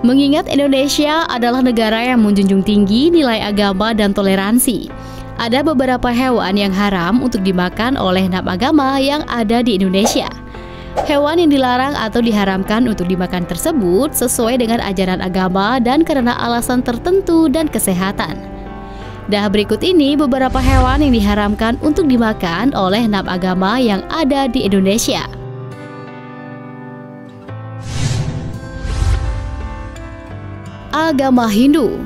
Mengingat Indonesia adalah negara yang menjunjung tinggi nilai agama dan toleransi, ada beberapa hewan yang haram untuk dimakan oleh 6 agama yang ada di Indonesia. Hewan yang dilarang atau diharamkan untuk dimakan tersebut sesuai dengan ajaran agama dan karena alasan tertentu dan kesehatan. Berikut ini beberapa hewan yang diharamkan untuk dimakan oleh 6 agama yang ada di Indonesia. Agama Hindu.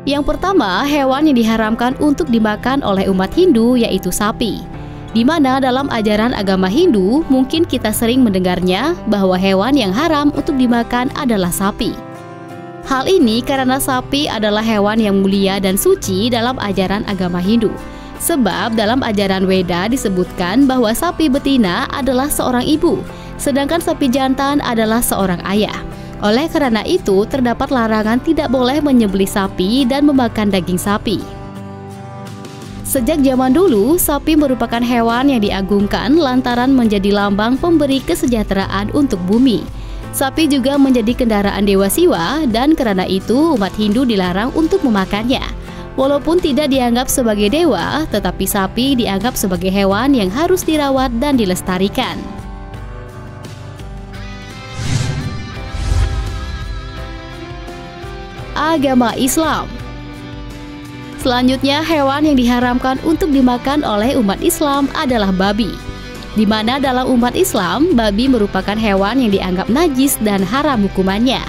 Yang pertama, hewan yang diharamkan untuk dimakan oleh umat Hindu yaitu sapi. Di mana dalam ajaran agama Hindu mungkin kita sering mendengarnya bahwa hewan yang haram untuk dimakan adalah sapi. Hal ini karena sapi adalah hewan yang mulia dan suci dalam ajaran agama Hindu. Sebab dalam ajaran Weda disebutkan bahwa sapi betina adalah seorang ibu, sedangkan sapi jantan adalah seorang ayah. Oleh karena itu, terdapat larangan tidak boleh menyembelih sapi dan memakan daging sapi. Sejak zaman dulu, sapi merupakan hewan yang diagungkan lantaran menjadi lambang pemberi kesejahteraan untuk bumi. Sapi juga menjadi kendaraan dewa Siwa dan karena itu umat Hindu dilarang untuk memakannya. Walaupun tidak dianggap sebagai dewa, tetapi sapi dianggap sebagai hewan yang harus dirawat dan dilestarikan. Agama Islam. Selanjutnya, hewan yang diharamkan untuk dimakan oleh umat Islam adalah babi. Di mana dalam umat Islam, babi merupakan hewan yang dianggap najis dan haram hukumannya.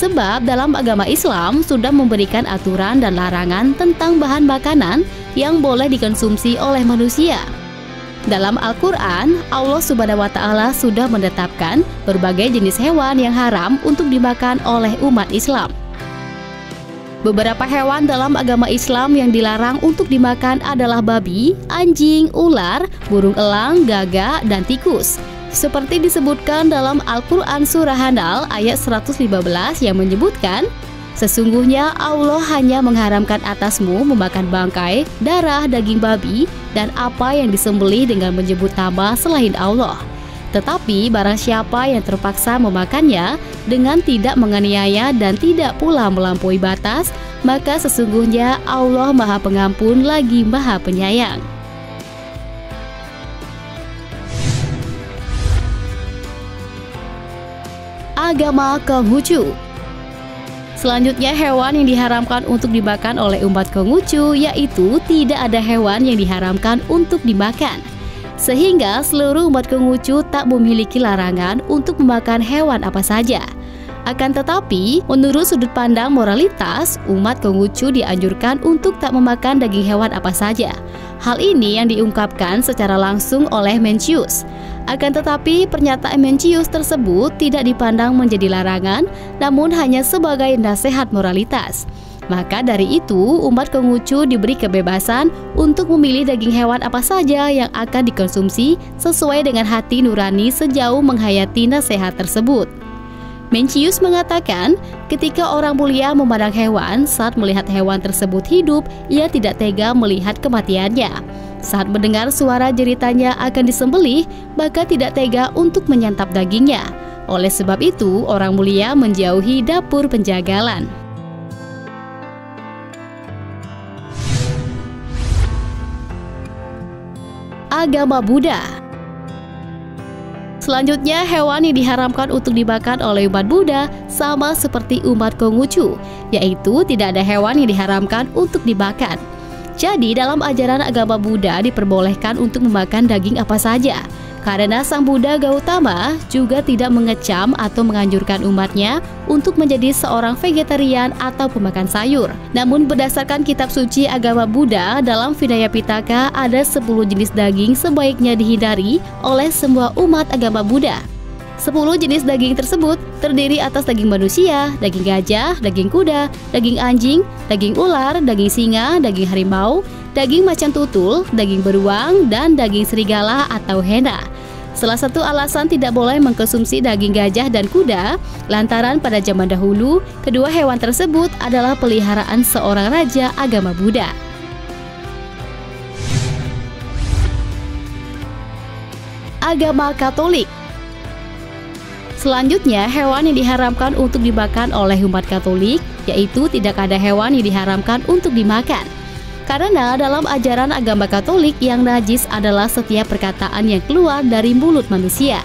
Sebab dalam agama Islam sudah memberikan aturan dan larangan tentang bahan makanan yang boleh dikonsumsi oleh manusia. Dalam Al-Quran, Allah Subhanahu wa Ta'ala sudah menetapkan berbagai jenis hewan yang haram untuk dimakan oleh umat Islam. Beberapa hewan dalam agama Islam yang dilarang untuk dimakan adalah babi, anjing, ular, burung elang, gagak, dan tikus. Seperti disebutkan dalam Al-Quran Surah An-Nahl ayat 115 yang menyebutkan, sesungguhnya Allah hanya mengharamkan atasmu memakan bangkai, darah, daging babi, dan apa yang disembelih dengan menyebut nama selain Allah. Tetapi barang siapa yang terpaksa memakannya dengan tidak menganiaya dan tidak pula melampaui batas, maka sesungguhnya Allah Maha Pengampun lagi Maha Penyayang. Agama Konghucu. Selanjutnya, hewan yang diharamkan untuk dimakan oleh umat Konghucu yaitu tidak ada hewan yang diharamkan untuk dimakan. Sehingga seluruh umat Konghucu tak memiliki larangan untuk memakan hewan apa saja. Akan tetapi, menurut sudut pandang moralitas, umat Konghucu dianjurkan untuk tak memakan daging hewan apa saja. Hal ini yang diungkapkan secara langsung oleh Mencius. Akan tetapi, pernyataan Mencius tersebut tidak dipandang menjadi larangan, namun hanya sebagai nasihat moralitas. Maka dari itu, umat Konghucu diberi kebebasan untuk memilih daging hewan apa saja yang akan dikonsumsi sesuai dengan hati nurani sejauh menghayati nasihat tersebut. Mencius mengatakan, ketika orang mulia memandang hewan, saat melihat hewan tersebut hidup, ia tidak tega melihat kematiannya. Saat mendengar suara jeritanya akan disembelih, maka tidak tega untuk menyantap dagingnya. Oleh sebab itu, orang mulia menjauhi dapur penjagalan. Agama Buddha. Selanjutnya, hewan yang diharamkan untuk dimakan oleh umat Buddha sama seperti umat Konghucu, yaitu tidak ada hewan yang diharamkan untuk dimakan. Jadi, dalam ajaran agama Buddha diperbolehkan untuk memakan daging apa saja, karena Sang Buddha Gautama juga tidak mengecam atau menganjurkan umatnya untuk menjadi seorang vegetarian atau pemakan sayur. Namun berdasarkan kitab suci agama Buddha dalam Vinaya Pitaka ada 10 jenis daging sebaiknya dihindari oleh semua umat agama Buddha. 10 jenis daging tersebut terdiri atas daging manusia, daging gajah, daging kuda, daging anjing, daging ular, daging singa, daging harimau, daging macan tutul, daging beruang, dan daging serigala atau hena. Salah satu alasan tidak boleh mengkonsumsi daging gajah dan kuda lantaran pada zaman dahulu kedua hewan tersebut adalah peliharaan seorang raja agama Buddha. Agama Katolik. Selanjutnya, hewan yang diharamkan untuk dimakan oleh umat Katolik, yaitu tidak ada hewan yang diharamkan untuk dimakan. Karena dalam ajaran agama Katolik yang najis adalah setiap perkataan yang keluar dari mulut manusia,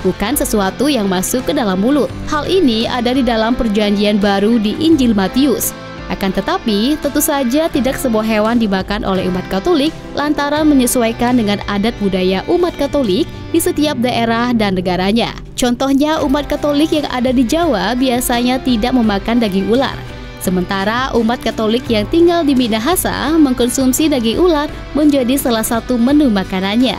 bukan sesuatu yang masuk ke dalam mulut. Hal ini ada di dalam Perjanjian Baru di Injil Matius. Akan tetapi, tentu saja tidak semua hewan dimakan oleh umat Katolik lantaran menyesuaikan dengan adat budaya umat Katolik di setiap daerah dan negaranya. Contohnya, umat Katolik yang ada di Jawa biasanya tidak memakan daging ular. Sementara umat Katolik yang tinggal di Minahasa mengkonsumsi daging ular menjadi salah satu menu makanannya.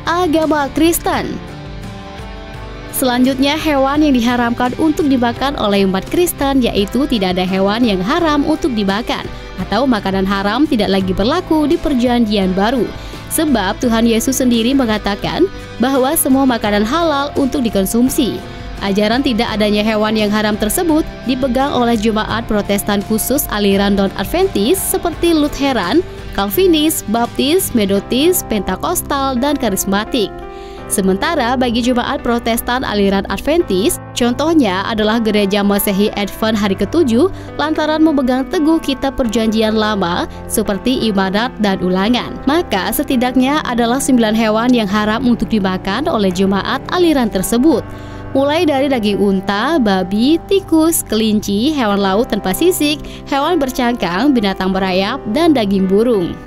Agama Kristen. Selanjutnya, hewan yang diharamkan untuk dimakan oleh umat Kristen yaitu tidak ada hewan yang haram untuk dimakan, atau makanan haram tidak lagi berlaku di Perjanjian Baru. Sebab Tuhan Yesus sendiri mengatakan bahwa semua makanan halal untuk dikonsumsi. Ajaran tidak adanya hewan yang haram tersebut dipegang oleh jemaat Protestan khusus aliran non-Adventis seperti Lutheran, Calvinis, Baptis, Metodis, Pentakostal, dan Karismatik. Sementara bagi jemaat Protestan aliran Adventis, contohnya adalah Gereja Masehi Advent Hari ke-7 lantaran memegang teguh kitab Perjanjian Lama seperti Imamat dan Ulangan. Maka setidaknya adalah 9 hewan yang haram untuk dimakan oleh jemaat aliran tersebut. Mulai dari daging unta, babi, tikus, kelinci, hewan laut tanpa sisik, hewan bercangkang, binatang berayap, dan daging burung.